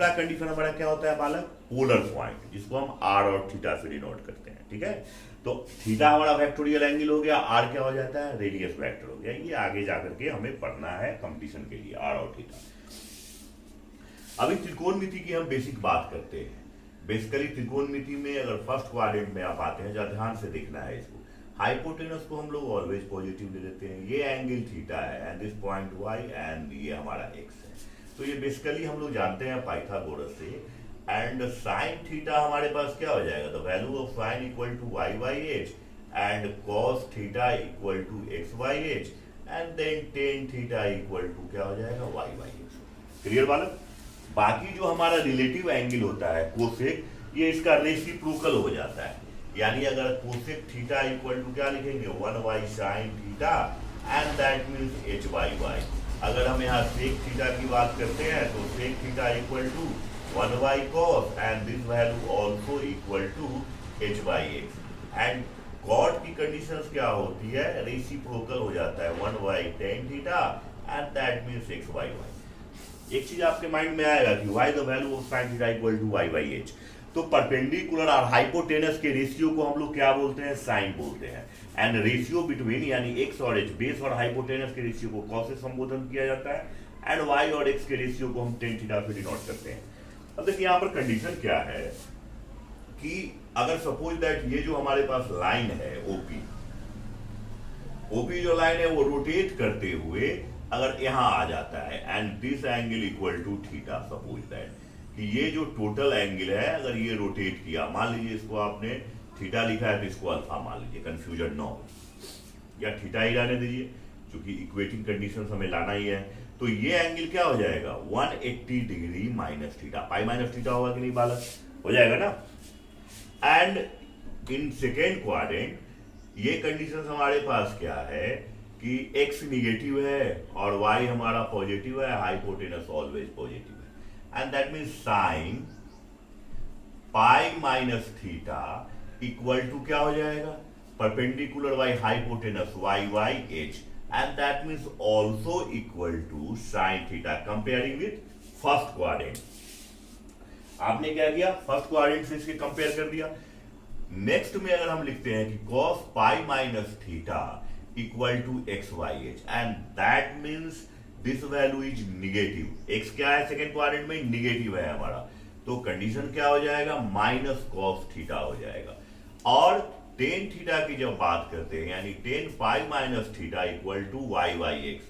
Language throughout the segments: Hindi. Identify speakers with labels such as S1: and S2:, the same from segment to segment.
S1: दूसरा कंडीशन हमारा क्या होता है बालक, पोलर पॉइंट, जिसको हम आर और थीटा से डिनोट करते हैं। ठीक है, तो थीटा हमारा वेक्टोरियल एंगल हो गया, आर क्या हो जाता है, रेडियस वेक्टर हो गया। ये आगे जाकर के हमें पढ़ना है कंपटीशन के लिए, आर और थीटा। अभी त्रिकोणमिति की हम बेसिक बात करते हैं। बेसिकली त्रिकोणमिति में अगर फर्स्ट क्वाड्रेंट में आप आते हैं, जरा ध्यान से देखना है इसको, हाइपोटेनस को हम लोग ऑलवेज पॉजिटिव ले लेते हैं। ये एंगल थीटा है and this point y and ये हमारा एक्स है। तो ये बेसिकली हम लोग जानते हैं पाइथागोरस से। एंड साइन थीटा हमारे पास क्या हो जाएगा, the value of sine equal to y by h and cos theta equal to x by h and then tan theta equal to क्या हो जाएगा, वाई बाई एक्स। क्लियर बालक। बाकी जो हमारा रिलेटिव एंगल होता है कोसेक, ये इसका रेसिप्रोकल हो जाता है। यानी अगर कोसेक थीटा इक्वल टू क्या लिखेंगे, 1 sine theta and that means h by y. अगर हम यहाँ सेक थीटा की बात करते हैं तो sec theta equal to 1 cos and this value also equal to h by x. And cot की कंडीशंस क्या होती है, रेसिप्रोकल हो जाता है 1 tan theta and that means x by y. एक चीज आपके माइंड में आएगा कि why the value of sine theta equal to y by h. तो परपेंडिकुलर और हाइपोटेनस के रेशियो को हम लोग क्या बोलते हैं, साइन बोलते हैं। एंड रेशियो बिटवीन यानी एक्स और एच, बेस और हाइपोटेनस के रेशियो को कॉस से संबोधन किया जाता है। एंड वाई और एक्स के रेशियो को हम टेन थीटा से डिनोट करते हैं। अब देखिए यहाँ पर कंडीशन क्या है कि अगर सपोज दैट ये जो हमारे पास लाइन है ओपी, ओपी जो लाइन है वो रोटेट करते हुए अगर यहां आ जाता है and this angle equal to theta, suppose that कि ये जो टोटल एंगल है अगर ये रोटेट किया, मान लीजिए इसको आपने थीटा लिखा है तो इसको अल्फा मान लीजिए, कंफ्यूजन न हो, या थीटा ही रहने दीजिए क्योंकि इक्वेटिंग कंडीशन हमें लाना ही है। तो ये एंगल क्या हो जाएगा, 180 डिग्री माइनस थीटा, पाई माइनस थीटा होगा कि नहीं बालक, हो जाएगा ना। एंड इन सेकेंड क्वाड्रेंट ये कंडीशन हमारे पास क्या है कि x निगेटिव है और y हमारा पॉजिटिव है, हाइपोटेनस ऑलवेज पॉजिटिव है। And that means sine pi minus theta equal to क्या हो जाएगा, perpendicular by hypotenuse y by h and that means also equal to sine theta, comparing with first quadrant. आपने क्या किया, फर्स्ट क्वाड्रेंट से इसके कंपेयर कर दिया। नेक्स्ट में अगर हम लिखते हैं कि cos pi minus theta equal to x Y h and that means this value is negative. X क्या है सेकेंड क्वाड्रेंट में, निगेटिव है हमारा, तो कंडीशन क्या हो जाएगा, माइनस कॉस थीटा हो जाएगा। और टेन थीटा की जब बात करते हैं यानी tan pi minus theta equal to y by x,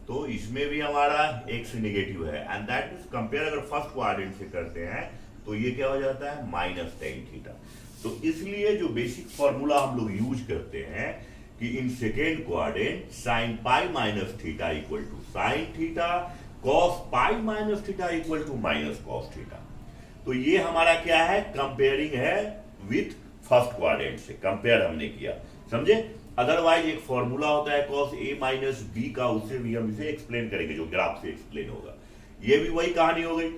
S1: तो इसमें भी हमारा एक्स निगेटिव है एंड दैट मीन्स कंपेयर अगर फर्स्ट क्वाड्रेंट से करते हैं तो ये क्या हो जाता है, माइनस टेन थीटा। तो इसलिए जो बेसिक फॉर्मूला हम लोग यूज करते हैं कि in second quadrant sine pi minus theta equal to sine theta, cos pi minus theta equal to minus cos theta. तो ये हमारा क्या है, कंपेयरिंग है विथ फर्स्ट क्वाड्रेंट से कंपेयर हमने किया, समझे। अदरवाइज एक फॉर्मूला होता है cos a माइनस बी का, उससे भी हम इसे एक्सप्लेन करेंगे जो ग्राफ से एक्सप्लेन होगा। ये भी वही कहानी हो गई।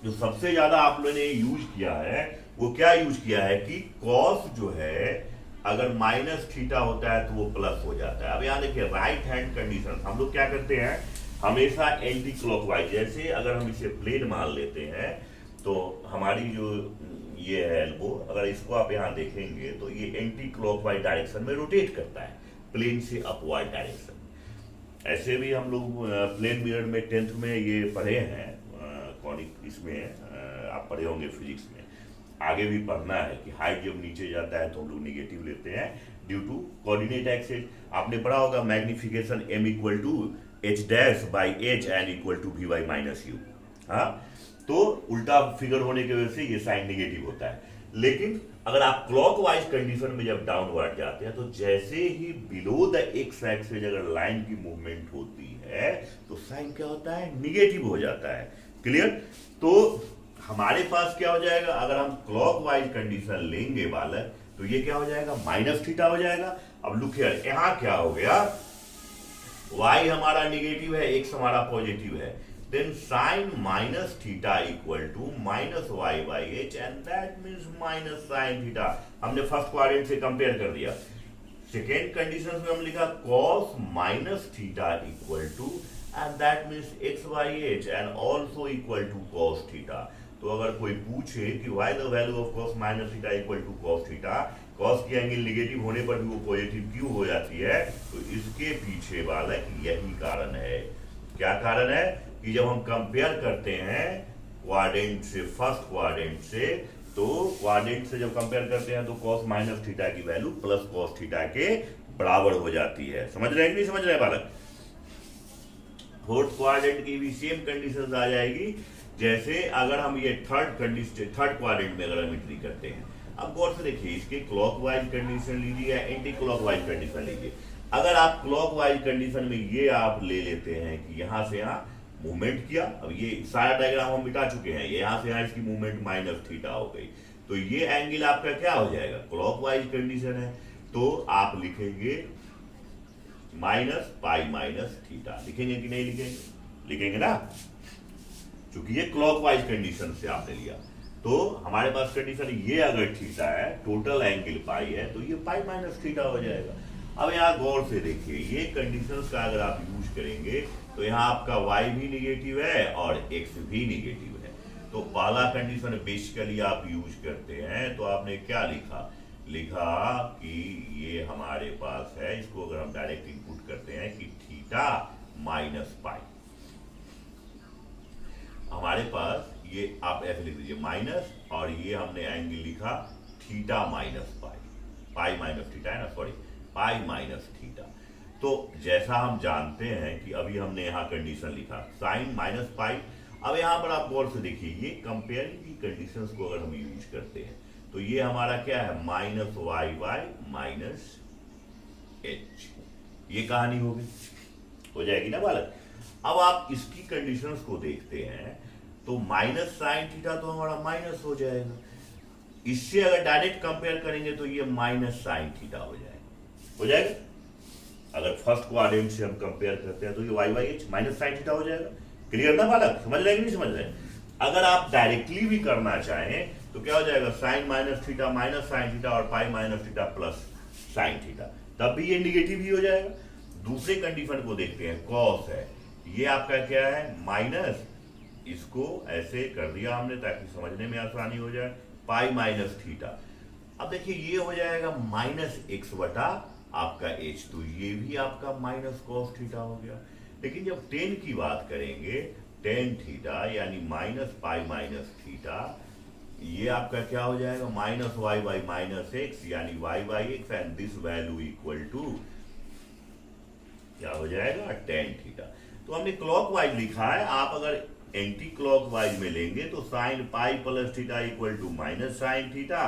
S1: जो सबसे ज्यादा आप लोगों ने यूज किया है वो क्या यूज किया है कि cos जो है अगर माइनस थीटा होता है तो वो प्लस हो जाता है। अब यहाँ देखिए राइट हैंड कंडीशन हम लोग क्या करते हैं, हमेशा एंटी क्लॉकवाइज, जैसे अगर हम इसे प्लेन मान लेते हैं तो हमारी जो ये है एल्बो, अगर इसको आप यहाँ देखेंगे तो ये एंटी क्लॉकवाइज डायरेक्शन में रोटेट करता है, प्लेन से अपवर्ड डायरेक्शन। ऐसे भी हम लोग प्लेन मिरर में 10th में ये पढ़े हैं, कॉनिक इसमें आप पढ़े होंगे फिजिक्स में, आगे भी पढ़ना है कि हाइट जब नीचे जाता है तो हम लोग निगेटिव लेते हैं ड्यू टू कोऑर्डिनेट एक्सिस। आपने पढ़ा होगा magnification m equal to h dash by h and equal to v by minus u। हाँ, तो उल्टा फिगर होने की वजह से ये साइन निगेटिव होता है। लेकिन अगर आप क्लॉकवाइज कंडीशन में जब डाउनवर्ड जाते हैं तो जैसे ही बिलो द एक्स एक्सिस अगर लाइन की मूवमेंट होती है तो साइन क्या होता है, निगेटिव हो जाता है। क्लियर। तो हमारे पास क्या हो जाएगा, अगर हम क्लॉकवाइज कंडीशन लेंगे बालक तो ये क्या हो जाएगा, माइनस थीटा हो जाएगा। अब लुक हियर, यहां क्या हो गया, y हमारा निगेटिव है, x हमारा पॉजिटिव है, then sin minus theta equal to minus y by h and that means minus sin theta। हमने फर्स्ट क्वाड्रेंट से कंपेयर कर दिया। सेकेंड कंडीशन में हम लिखा cos minus theta equal to and that means x by h and also equal to cos theta. तो अगर कोई पूछे कि why the value of cos minus theta equal to cos theta, cos की एंगल निगेटिव होने पर भी वो पॉजिटिव क्यों हो जाती है, तो इसके पीछे बालक यही कारण है। क्या कारण है कि जब हम कंपेयर करते हैं क्वाड्रेंट से, फर्स्ट क्वाड्रेंट से, तो क्वाड्रेंट से जब कंपेयर करते हैं तो कॉस माइनस थीटा की वैल्यू प्लस कॉस थीटा के बराबर हो जाती है। समझ रहे हैं कि नहीं समझ रहे हैं बालक? फोर्थ क्वाड्रेंट की भी सेम कंडीशन आ जाएगी, जैसे अगर हम ये थर्ड क्वाड्रेंट में अगर हम एंट्री करते हैं। अब गौर से देखिए, इसके क्लॉकवाइज कंडीशन लीजिए या एंटी क्लॉकवाइज कंडीशन लीजिए। अगर आप क्लॉकवाइज कंडीशन में ये आप ले लेते हैं कि यहां से यहां मूवमेंट किया, अब ये सारा डायग्राम हम मिटा चुके हैं, यहां से यहां इसकी मूवमेंट माइनस थीटा हो गई, तो ये एंगल आपका क्या हो जाएगा, क्लॉकवाइज कंडीशन है, तो आप लिखेंगे माइनस पाई माइनस थीटा। लिखेंगे कि नहीं लिखेंगे? लिखेंगे ना, क्योंकि ये क्लॉकवाइज कंडीशन से आपने लिया। तो हमारे पास कंडीशन ये अगर थीटा है, टोटल एंगल पाई है, तो ये पाई माइनस थीटा हो जाएगा। अब यहाँ गौर से देखिए, ये कंडीशंस का अगर आप यूज करेंगे तो यहाँ आपका y भी निगेटिव है और x भी निगेटिव है। तो पहला कंडीशन बेसिकली आप यूज करते हैं, तो आपने क्या लिखा कि ये हमारे पास है, इसको अगर हम डायरेक्ट इनपुट करते हैं कि थीटा माइनस पाई, हमारे पास ये आप ऐसे लिख दीजिए माइनस, और ये हमने एंगल लिखा थीटा माइनस पाई, पाई माइनस थीटा है ना, सॉरी पाई माइनस थीटा। तो जैसा हम जानते हैं कि अभी हमने यहाँ कंडीशन लिखा साइन माइनस पाई। अब यहाँ पर आप गौर से देखिए, ये कंपेयरिंग की कंडीशंस को अगर हम यूज करते हैं तो ये हमारा क्या है, minus y y minus h, ये कहानी होगी, हो जाएगी ना बालक। अब आप इसकी कंडीशंस को देखते हैं तो माइनस साइन थीटा तो हमारा माइनस हो जाएगा, इससे अगर डायरेक्ट कंपेयर करेंगे तो ये माइनस साइन थीटा हो जाएगा। अगर फर्स्ट क्वाड्रेंट से हम कंपेयर करते हैं तो ये y Y h minus sine theta हो जाएगा। क्लियर ना बालक? समझ रहे हैं कि नहीं समझ रहे? अगर आप डायरेक्टली भी करना चाहें तो क्या हो जाएगा, sine minus theta minus sine theta और pi minus theta plus sine theta, तब भी ये निगेटिव ही हो जाएगा। दूसरे कंडीशन को देखते हैं, कॉस है, ये आपका क्या है, माइनस, इसको ऐसे कर दिया हमने ताकि समझने में आसानी हो जाए, पाई माइनस थीटा। अब देखिए ये हो जाएगा माइनस एक्स बटा आपका एच, तो ये भी आपका माइनस कॉस थीटा हो गया। लेकिन जब टेन की बात करेंगे, टेन थीटा यानी माइनस पाई माइनस थीटा, ये आपका क्या हो जाएगा, minus y by minus x यानी y by x, and this value equal to क्या हो जाएगा, टेन थीटा। तो हमने क्लॉकवाइज लिखा है, आप अगर एंटी क्लॉकवाइज में लेंगे तो sine pi plus theta equal to minus sine theta,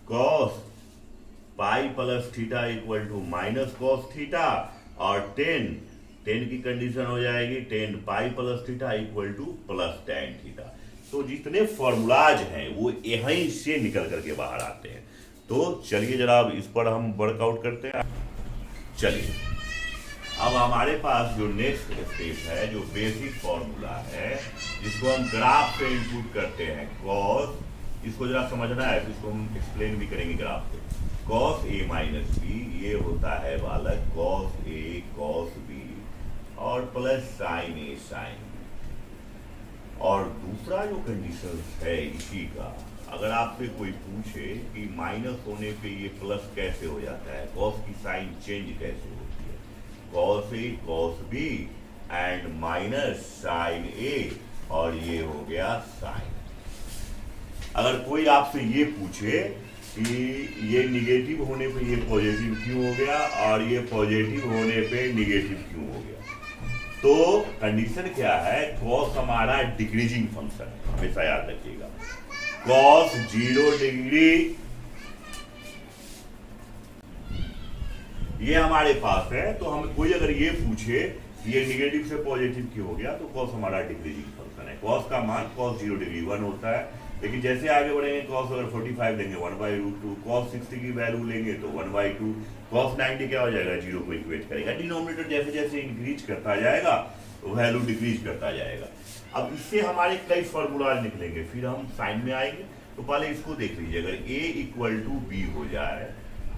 S1: cos pi plus theta equal to minus cos theta, और टेन की कंडीशन हो जाएगी tan pi plus theta equal to plus tan theta. तो जितने फॉर्मूलाज हैं वो यहीं से निकल करके बाहर आते हैं। तो चलिए जरा अब इस पर हम वर्कआउट करते हैं। चलिए अब हमारे पास जो नेक्स्ट स्टेप है, जो बेसिक फॉर्मूला है, जिसको हम ग्राफ पे इनपुट करते हैं, कॉस, इसको जरा समझना है, इसको हम एक्सप्लेन भी करेंगे ग्राफ पे। कॉस ए माइनस बी, ये होता है बालक कॉस ए कॉस बी, और प्लस साइन ए साइन। और दूसरा जो कंडीशन है इसी का, अगर आपसे कोई पूछे कि माइनस होने पे ये प्लस कैसे हो जाता है, कॉस की साइन चेंज कैसे होती है, cos A cos B and minus sine A, और ये हो गया साइन। अगर कोई आपसे ये पूछे कि ये निगेटिव होने पे ये पॉजिटिव क्यों हो गया और ये पॉजिटिव होने पे निगेटिव क्यों हो गया, तो कंडीशन क्या है, कॉस हमारा डिक्रीजिंग फंक्शन है, हमेशा याद रखिएगा, कॉस 0 डिग्री ये हमारे पास है। तो हम कोई अगर ये पूछे ये निगेटिव से पॉजिटिव क्यों हो गया, तो कॉस हमारा डिक्रीजिंग फंक्शन है। कॉस का मान कॉस 0 डिग्री 1 होता है, लेकिन जैसे आगे बढ़ेंगे कॉस अगर 45 लेंगे 1/√2, कॉस 60 की वैल्यू लेंगे तो 1/2, कॉस 90 क्या हो जाएगा, 0 को इक्वेट करेगा। डिनोमिनेटर जैसे जैसे इंक्रीज करता जाएगा तो वैल्यू डिक्रीज करता जाएगा। अब इससे हमारे कई फॉर्मूला निकलेंगे, फिर हम साइन में आएंगे। तो पहले इसको देख लीजिए, अगर a इक्वल टू बी हो जाए,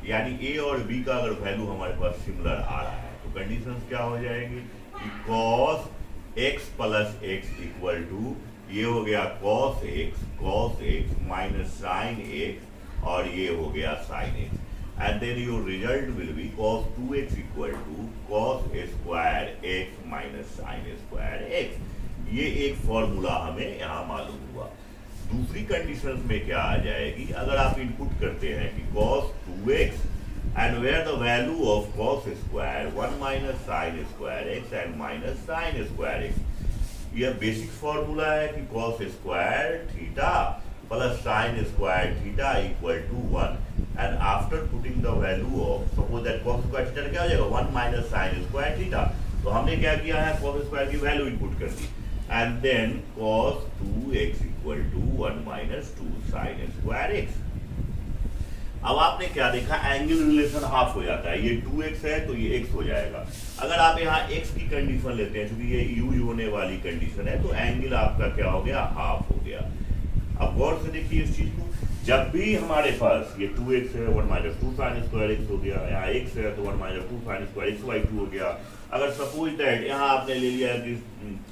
S1: यानी a और b का अगर वैल्यू हमारे पास सिमिलर आ रहा है, तो कंडीशंस क्या हो जाएगी कि cos x plus x equal to ये हो गया cos x minus sine x और ये हो गया sine x and then your result will be cos 2x equal to cos square x minus sin square x। ये एक फॉर्मूला हमें यहाँ मालूम हुआ। दूसरी कंडीशन में क्या आ जाएगी, अगर आप इनपुट करते हैं कि cos 2x and where the value of cos square 1 minus sin square x and minus sin square x। यह बेसिक फॉर्मूला है कि cos square theta plus sin square theta equal to 1 and after putting the value of suppose that cos square theta क्या हो जाएगा 1 minus sin square theta। तो हमने क्या किया है, cos square की वैल्यू इनपुट कर दी and then cos 2x equal to 1 minus 2 sin square x। अब आपने क्या देखा, एंगल रिलेशन हाफ हो जाता है, ये 2x है तो ये x हो जाएगा। अगर आप यहाँ x की कंडीशन लेते हैं क्योंकि ये यूज होने वाली कंडीशन है तो एंगल आपका क्या हो गया, हाफ हो गया। अब गौर से देखिए इस चीज को, जब भी हमारे पास ये 2x है 1 माइनस 2 साइन स्क्वायर x हो गया, यहाँ x है तो 1 minus 2 sine square x by 2 हो गया। अगर सपोज दैट यहाँ आपने ले लिया कि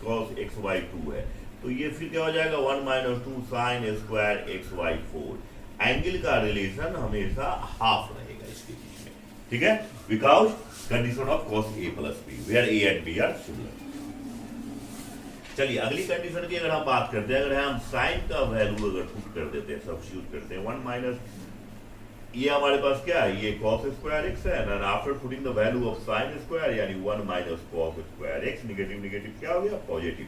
S1: cos x बाई 2 है तो ये फिर क्या हो जाएगा 1 minus 2 sine square x by 4। Angle का रिलेशन हमेशा हाफ रहेगा इसके बीच में, ठीक है, because condition of cos a plus b where a and b are similar. चलिए अगली कंडीशन की अगर हम बात करते हैं, अगर हम साइन का वैल्यू अगर पुट कर देते हैं, सब्स्टिट्यूट करते हैं 1 माइनस ये हमारे पास क्या है, ये cos स्क्वायर x है and after putting the value of sine square यानी 1 minus cos square x, negative negative क्या हो गया, पॉजिटिव।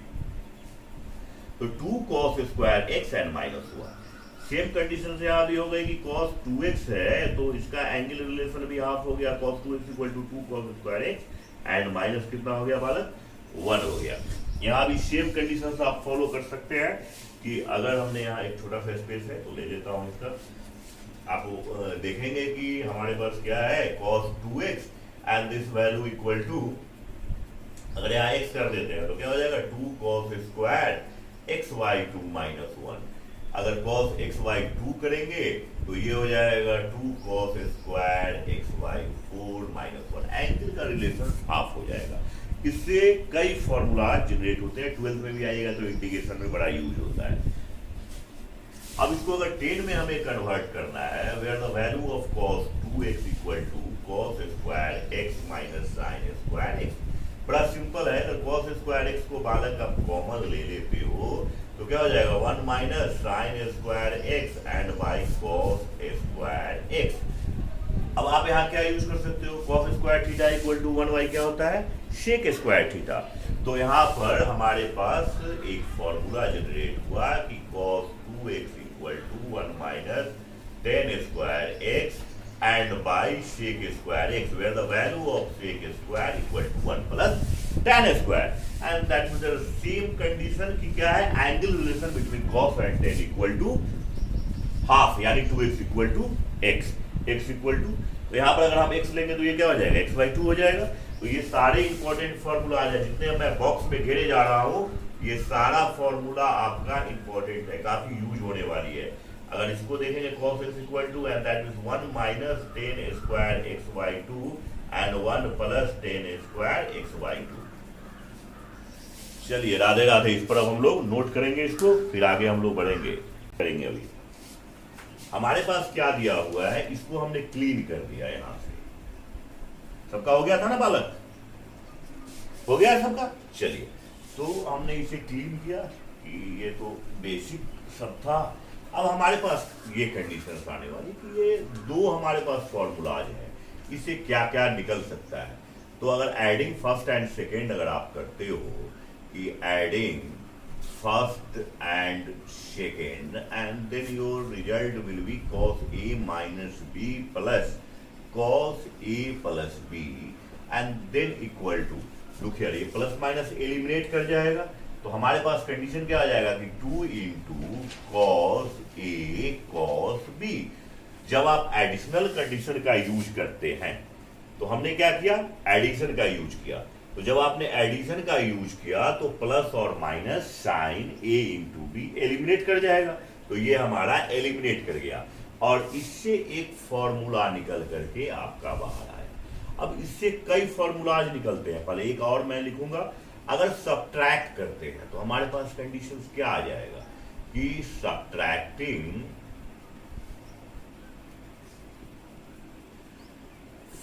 S1: तो 2 cos square x and minus 1। Same condition से यहाँ भी हो गई कि cos 2x है तो इसका एंगल रिलेशन भी हाफ हो गया, cos 2x equal to 2 cos square x and minus कितना हो गया बालक, 1 हो गया। यहाँ भी सेम कंडीशन आप फॉलो कर सकते हैं कि अगर हमने यहाँ एक छोटा सा स्पेस है तो ले लेता हूँ इसका, आप देखेंगे कि हमारे पास क्या है cos 2x and this value equal to, अगर यहाँ x कर देते हैं तो क्या हो जाएगा 2 cos square x by 2 minus 1। अगर cos x बाई 2 करेंगे तो ये हो जाएगा 2 cos square x by 4 minus 1। Angle का रिलेशन हाफ हो जाएगा। इससे कई फॉर्मूला जनरेट होते हैं, 12th में भी आएगा तो इंटीग्रेशन में बड़ा यूज होता है। अब इसको अगर 10 में हमें कन्वर्ट करना है, where the value of cos 2x equal to cos square x minus sin square x। बड़ा सिंपल है, अगर cos स्क्वायर x को बालक आप कॉमन ले लेते हो तो क्या हो जाएगा 1 minus sin square x and by cos square x। अब आप यहाँ क्या यूज कर सकते हो, cos square theta equal to 1 by क्या होता है, सेक स्क्वायर थीटा। तो यहाँ पर हमारे पास एक फॉर्मूला जनरेट हुआ कि cos 2x equal to 1 minus tan square x and by sec square x, where the value of sec square equal to 1 plus tan square and that means the same condition की क्या है, angle relation between cos and tan equal to half यानी 2x equal to x equal to, तो यहाँ पर अगर हम x लेंगे तो ये क्या हो जाएगा x बाई 2 हो जाएगा। तो ये सारे इंपॉर्टेंट फॉर्मूला आ जाए, जितने मैं बॉक्स में घेरे जा रहा हूँ ये सारा फॉर्मूला आपका इंपॉर्टेंट है, काफी यूज होने वाली है। अगर इसको देखेंगे cos x equal to and that is 1 minus tan square x by 2 and 1 plus tan square x by 2। चलिए राधे राधे, इस पर अब हम लोग नोट करेंगे इसको, फिर आगे हम लोग बढ़ेंगे करेंगे। अभी हमारे पास क्या दिया हुआ है, इसको हमने क्लीन कर दिया, यहां से सबका हो गया था ना बालक, हो गया सबका। चलिए तो हमने इसे क्लीन किया कि ये तो बेसिक सब था। अब हमारे पास ये कंडीशन आने वाली कि ये दो हमारे पास फॉर्मूलाज हैं, इससे क्या क्या निकल सकता है। तो अगर एडिंग फर्स्ट एंड सेकेंड अगर आप करते हो कि adding first and second and then your result will be cos a minus b plus cos a plus b and then equal to, look here, ये प्लस माइनस एलिमिनेट कर जाएगा तो हमारे पास कंडीशन क्या आ जाएगा कि 2 into cos a cos b। जब आप एडिशनल कंडीशन का यूज करते हैं तो हमने क्या किया, एडिशन का यूज किया। तो जब आपने एडिशन का यूज किया तो प्लस और minus sine a into B eliminate कर जाएगा, तो ये हमारा एलिमिनेट कर गया और इससे एक फॉर्मूला निकल करके आपका बाहर आया। अब इससे कई फॉर्मूलाज निकलते हैं, पहले एक और मैं लिखूंगा अगर सब्ट्रैक्ट करते हैं तो हमारे पास कंडीशंस क्या आ जाएगा कि subtracting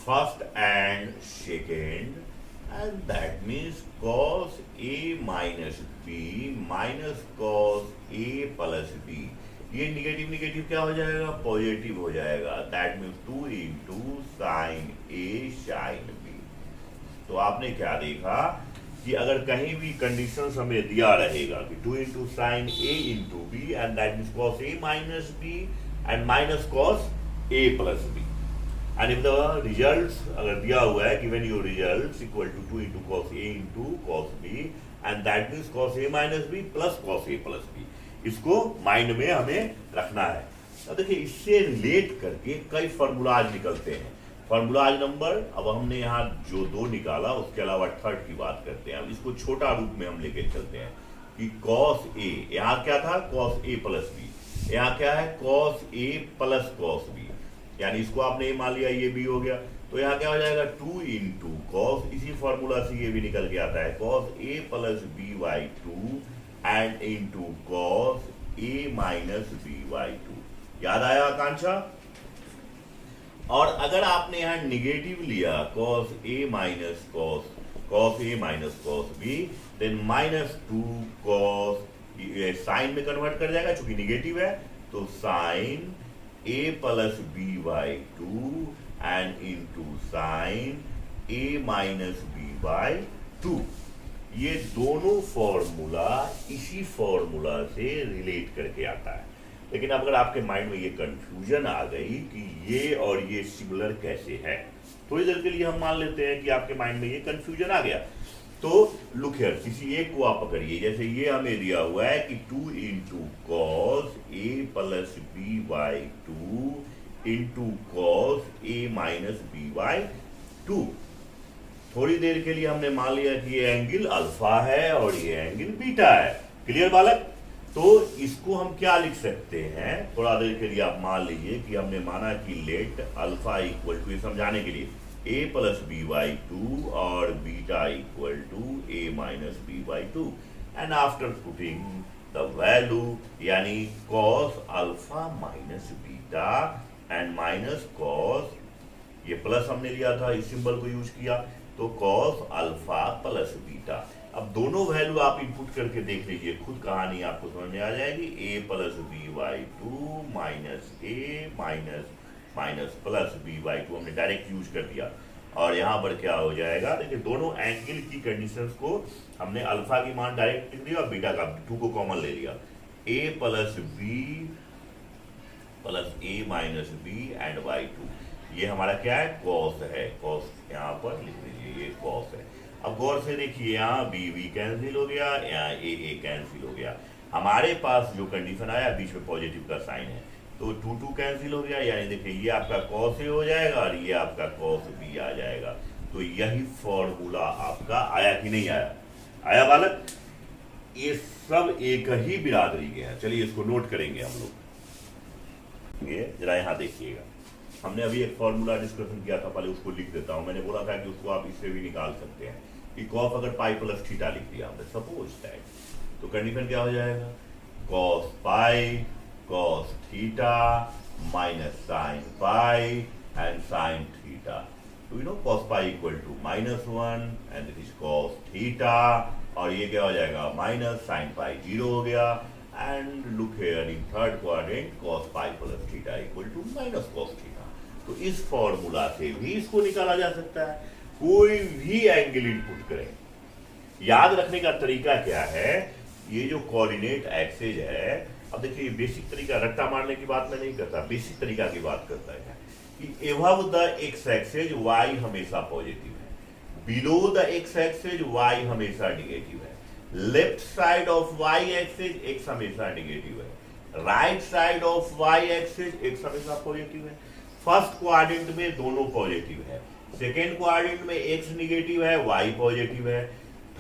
S1: first and second, and that means cos A minus B minus cos A plus B, ये निगेटिव निगेटिव क्या हो जाएगा, पॉजिटिव हो जाएगा। That means 2 into sine A sine B। तो आपने क्या देखा कि अगर कहीं भी कंडीशंस हमें दिया रहेगा कि 2 into sine A into B and that means cos A minus B and minus cos A plus B, and if the results अगर दिया हुआ है given your results equal to 2 into cos A into cos B and that means cos A minus B plus cos A plus B, इसको माइंड में हमें रखना है। अब देखिए इससे रिलेट करके कई फार्मूलाज निकलते हैं। फार्मूलाज नंबर अब हमने यहाँ जो 2 निकाला उसके अलावा थर्ड की बात करते हैं। अब इसको छोटा रूप में हम लेके चलते हैं कि cos A, यहाँ क्या था cos A प्लस B, यहाँ क्या है cos A plus cos B, यानी इसको आपने ये मान लिया ये भी हो गया। तो यहाँ क्या हो जाएगा 2 इंटू कॉस, इसी फॉर्मूला से ये भी निकल के आता है cos A plus B by 2 and into cos A minus B by 2। याद आया आकांक्षा? और अगर आपने यहाँ निगेटिव लिया cos A minus cos A minus cos B, then minus 2 cos, sine में कन्वर्ट कर जाएगा चूंकि निगेटिव है, तो sine A plus B by 2 and into sine A minus B by 2। ये दोनों फॉर्मूला इसी फॉर्मूला से रिलेट करके आता है। लेकिन अगर आपके माइंड में ये कंफ्यूजन आ गई कि ये और ये सिमिलर कैसे है, थोड़ी देर के लिए हम मान लेते हैं कि आपके माइंड में ये कंफ्यूजन आ गया। तो लुक हियर, किसी एक को आप पकड़िए, जैसे ये हमें दिया हुआ है कि 2 into cos A plus B by 2 into cos A minus B by 2। थोड़ी देर के लिए हमने मान लिया कि ये एंगल अल्फा है और ये एंगल बीटा है। क्लियर बालक? तो इसको हम क्या लिख सकते हैं, थोड़ा देर के लिए आप मान लीजिए कि हमने माना कि लेट अल्फा इक्वल टू, ये समझाने के लिए A प्लस बी बाई 2 और beta equal to A minus B by 2 and after putting the value यानी cos alpha minus beta and minus cos, ये प्लस हमने लिया था इस सिंबल को यूज किया, तो cos अल्फा प्लस बीटा। अब दोनों वैल्यू आप इनपुट करके देख लीजिए, खुद कहानी आपको समझ में आ जाएगी। A plus B by 2 minus A minus minus plus B by 2 हमने डायरेक्ट यूज कर दिया। और यहाँ पर क्या हो जाएगा, देखिए दोनों एंगल की कंडीशंस को हमने अल्फा की मान डायरेक्ट लिख दिया और बीटा का 2 को कॉमन ले लिया। A plus B plus A minus B and by 2, ये हमारा क्या है, कॉस है। कॉस यहाँ पर लिख लीजिए, ये कॉस है। अब गौर से देखिए, यहाँ बी बी कैंसिल हो गया, यहाँ ए कैंसिल हो गया। हमारे पास जो कंडीशन आया बीच में पॉजिटिव का साइन है, तो 2 कैंसिल हो गया, यानी देखिए ये आपका cos A हो जाएगा और ये आपका cos B आ जाएगा। तो यही फॉर्मूला आपका आया कि नहीं आया? आया बालक? ये सब एक ही बिरादरी के हैं। चलिए इसको नोट करेंगे हम लोग। जरा यहाँ देखिएगा, हमने अभी एक फॉर्मूला डिस्कशन किया था, पहले उसको लिख देता हूँ। मैंने बोला था कि उसको आप इससे भी निकाल सकते हैं कि कॉस अगर पाई प्लस थीटा लिख दिया हमने, सपोज दैट, तो कंडीशन क्या हो जाएगा, cos pi cos theta minus sin pi and sin theta. So you know cos pi equal to -1 and this is cos theta, और ये क्या हो जाएगा माइनस sin pi 0 हो गया। And look here in third quadrant cos pi plus theta equal to minus cos theta। तो इस फॉर्मूला से भी इसको निकाला जा सकता है। कोई भी एंगल इनपुट करें, याद रखने का तरीका क्या है, ये जो कोऑर्डिनेट एक्सिस है, अब देखिए बेसिक तरीका, रट्टा मारने की बात मैं नहीं करता, बेसिक तरीका की बात करता है कि above the x axis y हमेशा पॉजिटिव है, below the x axis y हमेशा नेगेटिव है, left side of y axis x हमेशा नेगेटिव है, right side of y axis x हमेशा पॉजिटिव है। फर्स्ट क्वाड्रेंट में दोनों पॉजिटिव है, सेकेंड क्वाड्रेंट में x निगेटिव है y पॉजिटिव है,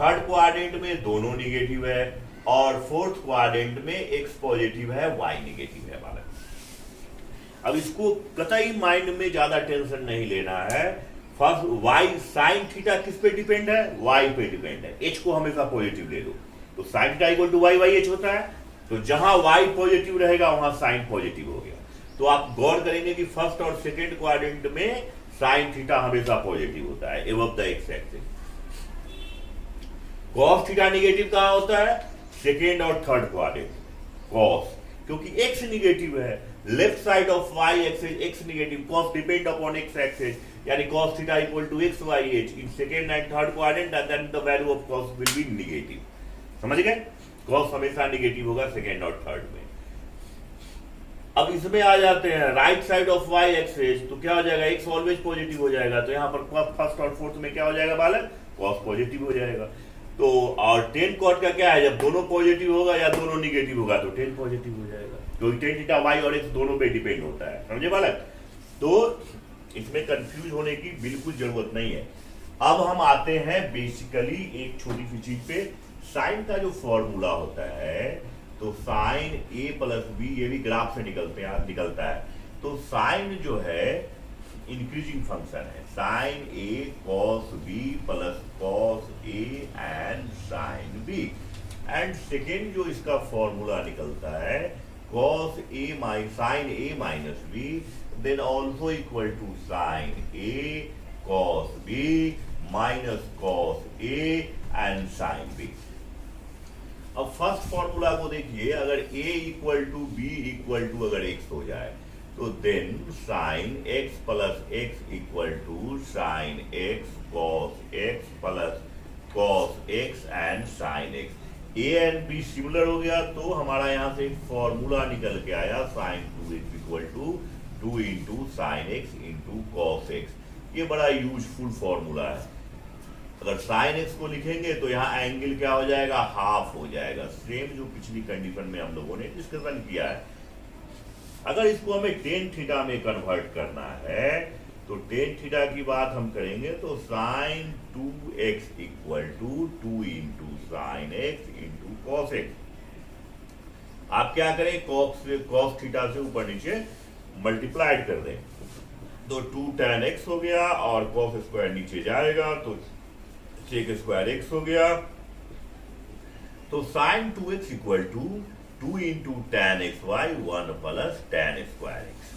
S1: थर्ड क्वाड्रेंट में दोनों निगेटिव है, और फोर्थ क्वाड्रेंट में x पॉजिटिव है y नेगेटिव है बालक। अब इसको कतई माइंड में ज्यादा टेंशन नहीं लेना है फर्स्ट वाई साइन थीटा किस पे डिपेंड है, वाई पे डिपेंड है, एच को हमेशा पॉजिटिव ले लो, तो sine theta equal to y Y h होता है, तो जहां वाई पॉजिटिव रहेगा वहां साइन पॉजिटिव हो गया। तो आप गौर करेंगे कि फर्स्ट और सेकेंड क्वाड्रेंट में साइन थीटा हमेशा पॉजिटिव होता है above the x axis. Cos theta negative कहां होता है, सेकेंड और थर्ड क्वाड्रेंट, कॉस, क्योंकि एक्स निगेटिव है, left side of y axis x negative, cos depend upon x axis, यानी cos theta equal to x Y h in second and third quadrant and then the value of cos will be negative. समझ गए, cos हमेशा निगेटिव होगा सेकेंड और थर्ड में। अब इसमें आ जाते हैं right side of y axis, तो क्या हो जाएगा, एक्स ऑलवेज पॉजिटिव हो जाएगा, तो यहाँ पर फर्स्ट और फोर्थ में क्या हो जाएगा बालक, cos पॉजिटिव हो जाएगा। तो और टेन कॉट का क्या है, जब दोनों पॉजिटिव होगा या दोनों निगेटिव होगा तो टेन पॉजिटिव हो जाएगा, क्योंकि टेन थीटा वाई और एक्स दोनों पे डिपेंड होता है। समझे बालक, तो इसमें कंफ्यूज होने की बिल्कुल जरूरत नहीं है। अब हम आते हैं बेसिकली एक छोटी सी चीज पे, साइन का जो फॉर्मूला होता है, तो साइन ए प्लस बी, ये भी ग्राफ से निकलता है, तो साइन जो है इंक्रीजिंग फंक्शन है, sine A cos B plus cos A and sine B, and second जो इसका फॉर्मूला निकलता है cos a sin a minus b then also equal to sin a cos b minus cos a and sin b। अब फर्स्ट फॉर्मूला को देखिए, अगर a equal to B equal to अगर x हो जाए तो then sine x plus x equal to sine x cos x plus cos x and sine x। A and B similar हो गया, तो हमारा यहां से एक फॉर्मूला निकल के आया, sine 2x equal to 2 into sine x into cos x. ये बड़ा यूजफुल फॉर्मूला है। अगर साइन एक्स को लिखेंगे तो यहाँ एंगल क्या हो जाएगा, हाफ हो जाएगा, सेम जो पिछली कंडीशन में हम लोगों ने डिस्कशन किया है। अगर इसको हमें टेन थीटा में कन्वर्ट करना है तो टेन थीटा की बात हम करेंगे तो sine 2x equal to 2 into sine x into cos x. आप क्या करें, कॉस थीटा से ऊपर नीचे मल्टीप्लाइड कर दें, तो 2 tan x हो गया और कॉस स्क्वायर नीचे जाएगा तो सेक स्क्वायर एक्स हो गया, तो sine 2x equal to 2 into tan xy 1 plus tan square x.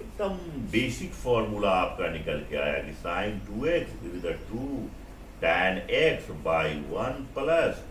S1: एकदम बेसिक फॉर्मूला आपका निकल के आया कि sine 2x is the 2 tan x by 1 plus